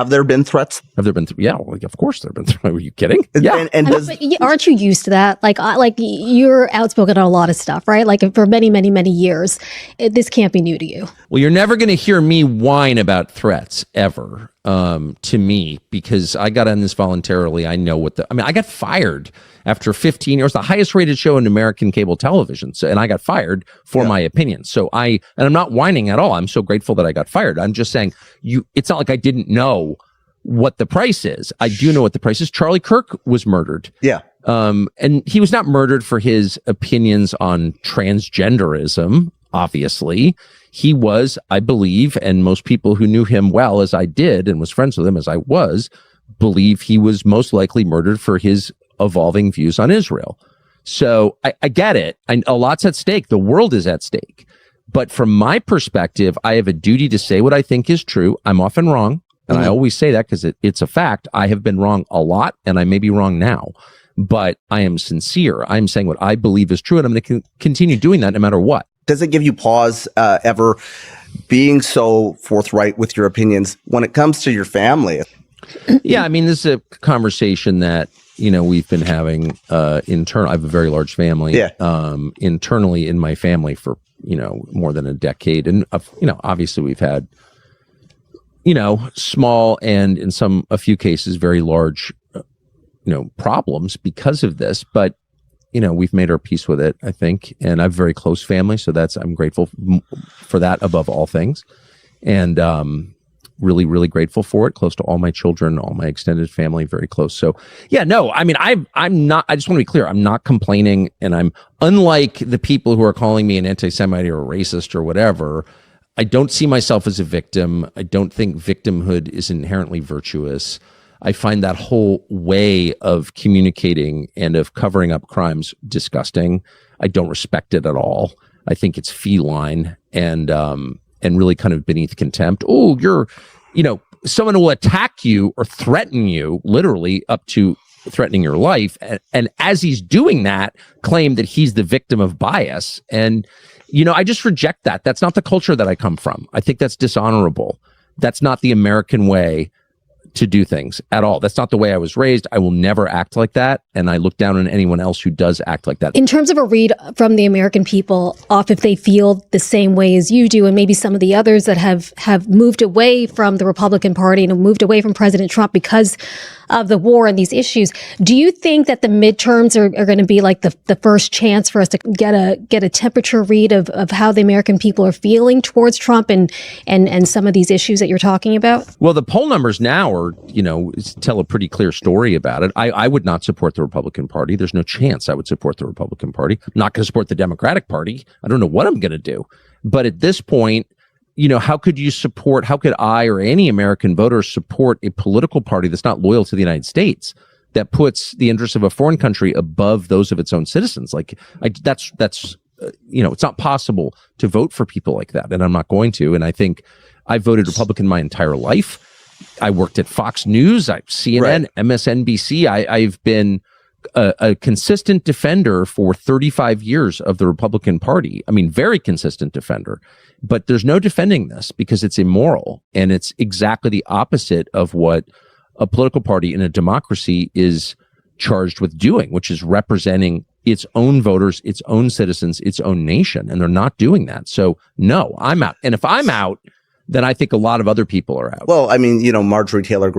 Have there been threats? Have there been? Yeah, like, of course there have been threats. Were you kidding? Yeah. Aren't you used to that? Like you're outspoken on a lot of stuff, right? Like for many, many, many years. This can't be new to you. Well, you're never going to hear me whine about threats ever to me, because I got on this voluntarily. I know I got fired after 15 years, the highest rated show in American cable television. So, and I got fired for my opinion. So and I'm not whining at all. I'm so grateful that I got fired. I'm just saying it's not like I didn't know what the price is. I do know what the price is. Charlie Kirk was murdered. Yeah. And he was not murdered for his opinions on transgenderism, obviously. He was, I believe, and most people who knew him well as I did and was friends with him as I was, believe he was most likely murdered for his evolving views on Israel. So I get it. A lot's at stake. The world is at stake. But from my perspective, I have a duty to say what I think is true. I'm often wrong. And I always say that because it's a fact. I have been wrong a lot, and I may be wrong now. But I am sincere. I'm saying what I believe is true, and I'm going to continue doing that no matter what. Does it give you pause ever being so forthright with your opinions when it comes to your family? Yeah, I mean, this is a conversation that, we've been having internal. I have a very large family. Yeah. Internally in my family for, more than a decade. And, obviously we've had, small and in a few cases, very large, problems because of this. But, we've made our peace with it, I think. And I have a very close family. So I'm grateful for that above all things. And, really, really grateful for it. Close to all my children, all my extended family, very close. So yeah, no, I mean, I'm not, I just want to be clear. I'm not complaining, and I'm unlike the people who are calling me an anti-Semite or a racist or whatever. I don't see myself as a victim. I don't think victimhood is inherently virtuous. I find that whole way of communicating and of covering up crimes disgusting. I don't respect it at all. I think it's feline and really kind of beneath contempt. Oh, someone will attack you or threaten you, literally up to threatening your life. And as he's doing that, claim that he's the victim of bias. And, I just reject that. That's not the culture that I come from. I think that's dishonorable. That's not the American way to do things at all. That's not the way I was raised. I will never act like that. And I look down on anyone else who does act like that. In terms of a read from the American people off if they feel the same way as you do, and maybe some of the others that have moved away from the Republican Party and moved away from President Trump because of the war and these issues, do you think that the midterms are going to be like the first chance for us to get a temperature read of how the American people are feeling towards Trump and some of these issues that you're talking about? Well, the poll numbers now are, tell a pretty clear story about it. I would not support the Republican Party. There's no chance I would support the Republican Party. I'm not going to support the Democratic Party. I don't know what I'm going to do. But at this point, how could I or any American voter support a political party that's not loyal to the United States, that puts the interests of a foreign country above those of its own citizens? That's it's not possible to vote for people like that. And I'm not going to. And I think I voted Republican my entire life. I worked at Fox News, CNN, right. MSNBC. I've been a consistent defender for 35 years of the Republican Party. I mean, very consistent defender. But there's no defending this because it's immoral. And it's exactly the opposite of what a political party in a democracy is charged with doing, which is representing its own voters, its own citizens, its own nation. And they're not doing that. So no, I'm out. And if I'm out, then I think a lot of other people are out. Well, I mean, Marjorie Taylor Greene